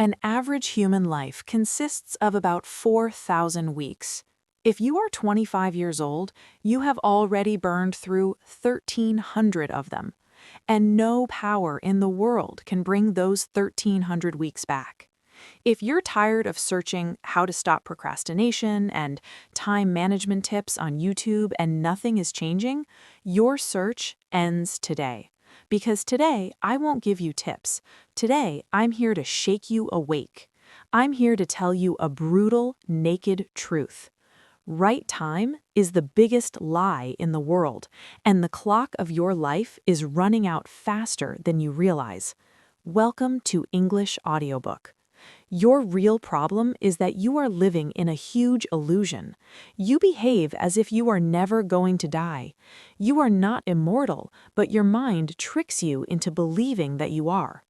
An average human life consists of about 4,000 weeks. If you are 25 years old, you have already burned through 1,300 of them, and no power in the world can bring those 1,300 weeks back. If you're tired of searching how to stop procrastination and time management tips on YouTube and nothing is changing, your search ends today. Because today, I won't give you tips. Today, I'm here to shake you awake. I'm here to tell you a brutal, naked truth. Right time is the biggest lie in the world, and the clock of your life is running out faster than you realize. Welcome to English Audiobook. Your real problem is that you are living in a huge illusion. You behave as if you are never going to die. You are not immortal, but your mind tricks you into believing that you are.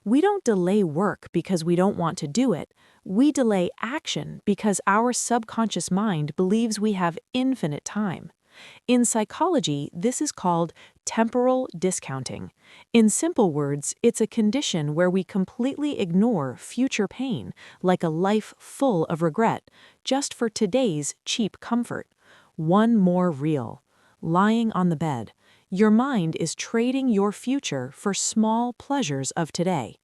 We don't delay work because we don't want to do it. We delay action because our subconscious mind believes we have infinite time. In psychology, this is called temporal discounting. In simple words, it's a condition where we completely ignore future pain, like a life full of regret, just for today's cheap comfort. One more reel. Lying on the bed, your mind is trading your future for small pleasures of today.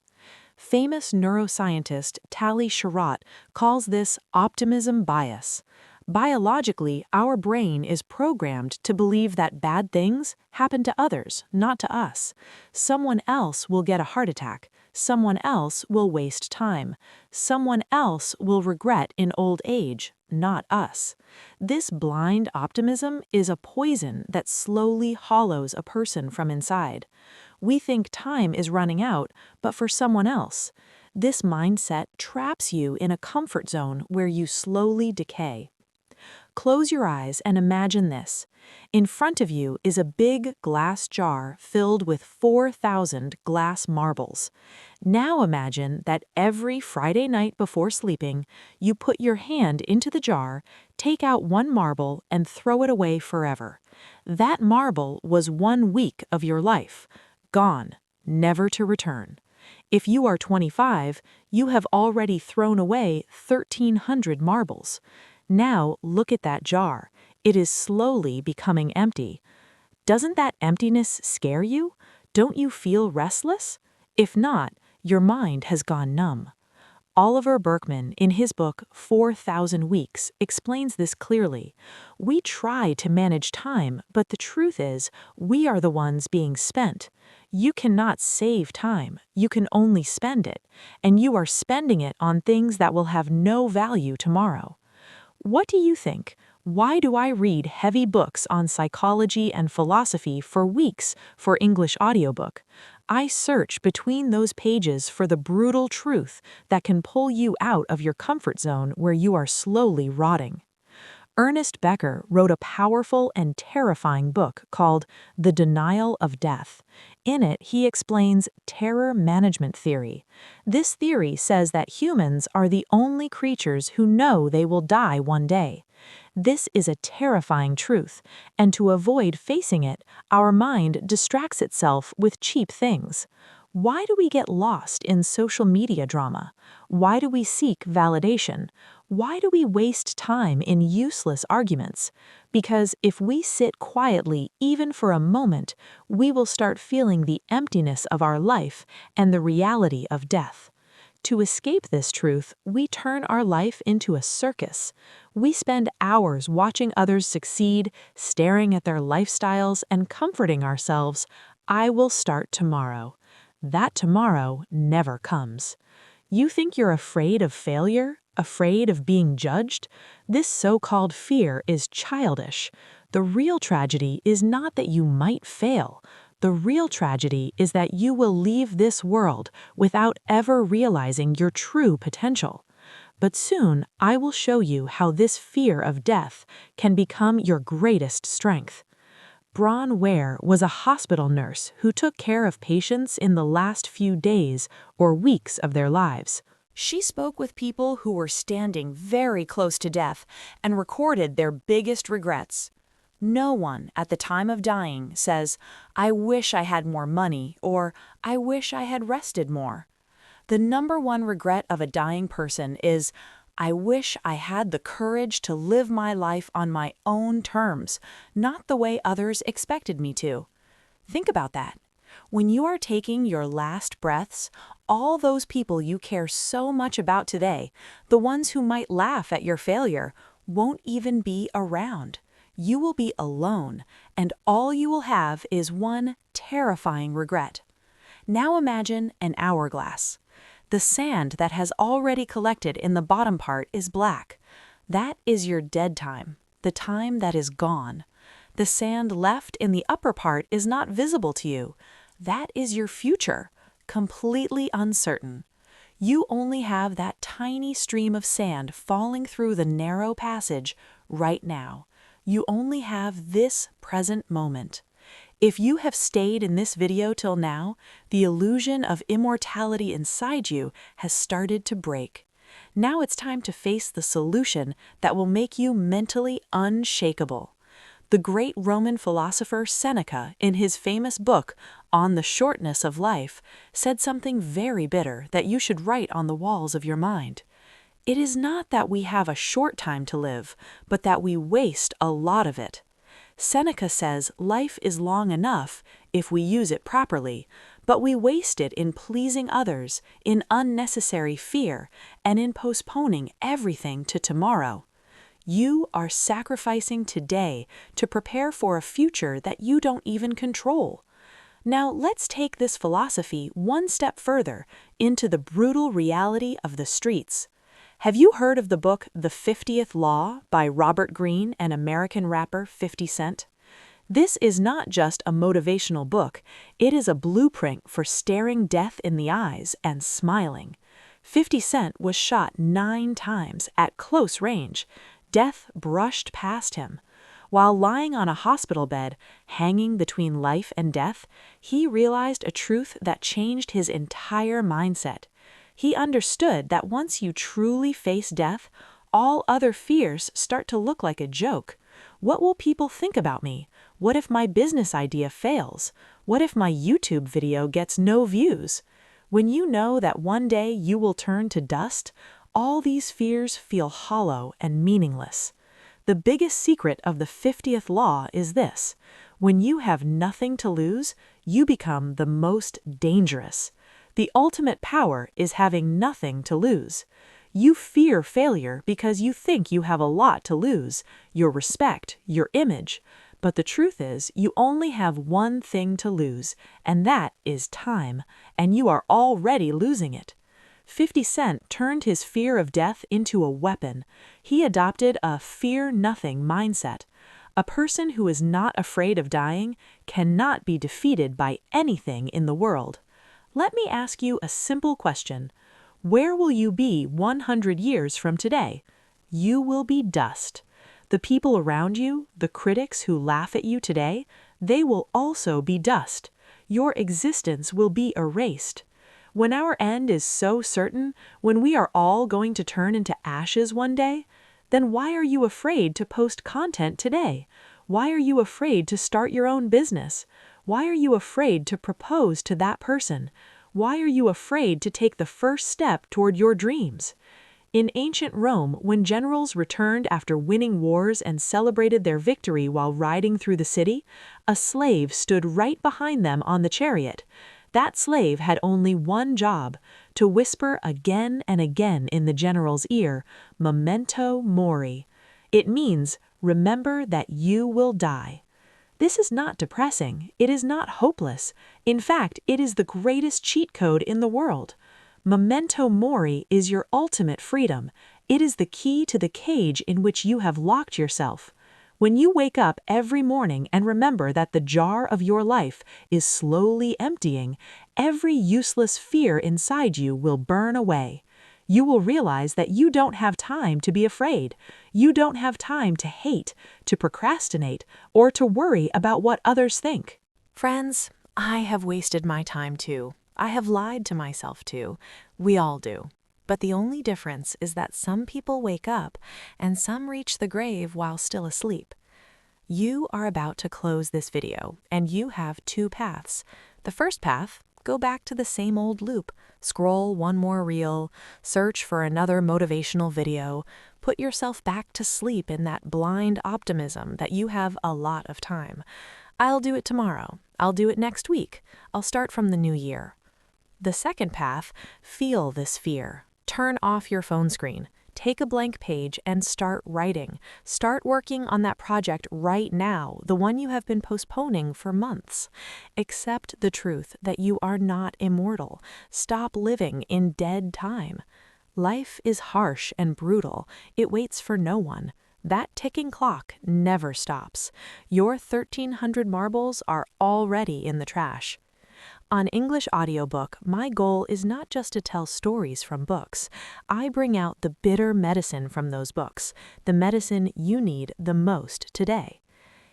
Famous neuroscientist Tali Sharot calls this optimism bias. Biologically, our brain is programmed to believe that bad things happen to others, not to us. Someone else will get a heart attack. Someone else will waste time. Someone else will regret in old age, not us. This blind optimism is a poison that slowly hollows a person from inside. We think time is running out, but for someone else. This mindset traps you in a comfort zone where you slowly decay. Close your eyes and imagine this. In front of you is a big glass jar filled with 4,000 glass marbles. Now imagine that every Friday night before sleeping, you put your hand into the jar, take out one marble, and throw it away forever. That marble was 1 week of your life. Gone, never to return. If you are 25, you have already thrown away 1,300 marbles. Now look at that jar. It is slowly becoming empty. Doesn't that emptiness scare you? Don't you feel restless? If not, your mind has gone numb. Oliver Burkeman, in his book 4,000 Weeks, explains this clearly. We try to manage time, but the truth is, we are the ones being spent. You cannot save time, you can only spend it, and you are spending it on things that will have no value tomorrow. What do you think? Why do I read heavy books on psychology and philosophy for weeks for English audiobook? I search between those pages for the brutal truth that can pull you out of your comfort zone where you are slowly rotting. Ernest Becker wrote a powerful and terrifying book called The Denial of Death. In it, he explains terror management theory. This theory says that humans are the only creatures who know they will die one day. This is a terrifying truth, and to avoid facing it, our mind distracts itself with cheap things. Why do we get lost in social media drama? Why do we seek validation? Why do we waste time in useless arguments? Because if we sit quietly even for a moment, we will start feeling the emptiness of our life and the reality of death. To escape this truth, we turn our life into a circus. We spend hours watching others succeed, staring at their lifestyles, and comforting ourselves, "I will start tomorrow." That tomorrow never comes. You think you're afraid of failure? Afraid of being judged? This so-called fear is childish. The real tragedy is not that you might fail. The real tragedy is that you will leave this world without ever realizing your true potential. But soon, I will show you how this fear of death can become your greatest strength. Bronn Ware was a hospital nurse who took care of patients in the last few days or weeks of their lives. She spoke with people who were standing very close to death and recorded their biggest regrets. No one at the time of dying says, "I wish I had more money," or "I wish I had rested more." The #1 regret of a dying person is, "I wish I had the courage to live my life on my own terms, not the way others expected me to." Think about that. When you are taking your last breaths, all those people you care so much about today, the ones who might laugh at your failure, won't even be around. You will be alone, and all you will have is one terrifying regret. Now imagine an hourglass. The sand that has already collected in the bottom part is black. That is your dead time, the time that is gone. The sand left in the upper part is not visible to you. That is your future, completely uncertain. You only have that tiny stream of sand falling through the narrow passage right now. You only have this present moment. If you have stayed in this video till now, the illusion of immortality inside you has started to break. Now it's time to face the solution that will make you mentally unshakable. The great Roman philosopher Seneca, in his famous book On the Shortness of Life, said something very bitter that you should write on the walls of your mind. It is not that we have a short time to live, but that we waste a lot of it. Seneca says life is long enough if we use it properly, but we waste it in pleasing others, in unnecessary fear, and in postponing everything to tomorrow. You are sacrificing today to prepare for a future that you don't even control. Now let's take this philosophy one step further into the brutal reality of the streets. Have you heard of the book The 50th Law by Robert Greene and American rapper 50 Cent? This is not just a motivational book, it is a blueprint for staring death in the eyes and smiling. 50 Cent was shot 9 times at close range. Death brushed past him. While lying on a hospital bed, hanging between life and death, he realized a truth that changed his entire mindset. He understood that once you truly face death, all other fears start to look like a joke. What will people think about me? What if my business idea fails? What if my YouTube video gets no views? When you know that one day you will turn to dust, all these fears feel hollow and meaningless. The biggest secret of the 50th law is this: when you have nothing to lose, you become the most dangerous. The ultimate power is having nothing to lose. You fear failure because you think you have a lot to lose, your respect, your image. But the truth is, you only have one thing to lose, and that is time, and you are already losing it. 50 Cent turned his fear of death into a weapon. He adopted a fear-nothing mindset. A person who is not afraid of dying cannot be defeated by anything in the world. Let me ask you a simple question. Where will you be 100 years from today? You will be dust. The people around you, the critics who laugh at you today, they will also be dust. Your existence will be erased. When our end is so certain, when we are all going to turn into ashes one day, then why are you afraid to post content today? Why are you afraid to start your own business? Why are you afraid to propose to that person? Why are you afraid to take the first step toward your dreams? In ancient Rome, when generals returned after winning wars and celebrated their victory while riding through the city, a slave stood right behind them on the chariot. That slave had only one job: to whisper again and again in the general's ear, "Memento mori." It means, remember that you will die. This is not depressing. It is not hopeless. In fact, it is the greatest cheat code in the world. Memento mori is your ultimate freedom. It is the key to the cage in which you have locked yourself. When you wake up every morning and remember that the jar of your life is slowly emptying, every useless fear inside you will burn away. You will realize that you don't have time to be afraid. You don't have time to hate, to procrastinate, or to worry about what others think. Friends, I have wasted my time too. I have lied to myself too. We all do. But the only difference is that some people wake up and some reach the grave while still asleep. You are about to close this video, and you have 2 paths. The first path, go go back to the same old loop. Scroll one more reel, search for another motivational video, put yourself back to sleep in that blind optimism that you have a lot of time. I'll do it tomorrow. I'll do it next week. I'll start from the new year. The second path, feel this fear. Turn off your phone screen. Take a blank page and start writing. Start working on that project right now, the one you have been postponing for months. Accept the truth that you are not immortal. Stop living in dead time. Life is harsh and brutal. It waits for no one. That ticking clock never stops. Your 1,300 marbles are already in the trash. On English audiobook, my goal is not just to tell stories from books. I bring out the bitter medicine from those books, the medicine you need the most today.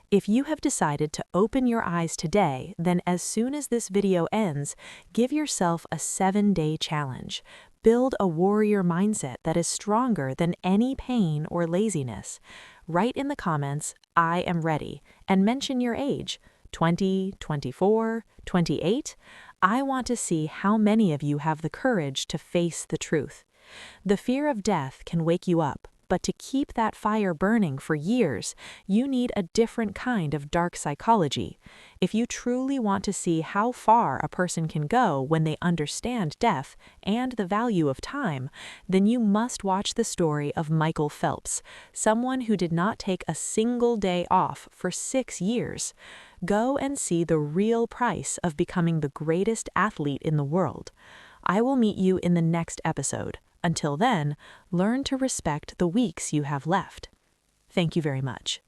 If you have decided to open your eyes today, then as soon as this video ends, give yourself a 7-day challenge. Build a warrior mindset that is stronger than any pain or laziness. Write in the comments, "I am ready," and mention your age. 20, 24, 28? I want to see how many of you have the courage to face the truth. The fear of death can wake you up, but to keep that fire burning for years, you need a different kind of dark psychology. If you truly want to see how far a person can go when they understand death and the value of time, then you must watch the story of Michael Phelps, someone who did not take a single day off for 6 years. Go and see the real price of becoming the greatest athlete in the world. I will meet you in the next episode. Until then, learn to respect the weeks you have left. Thank you very much.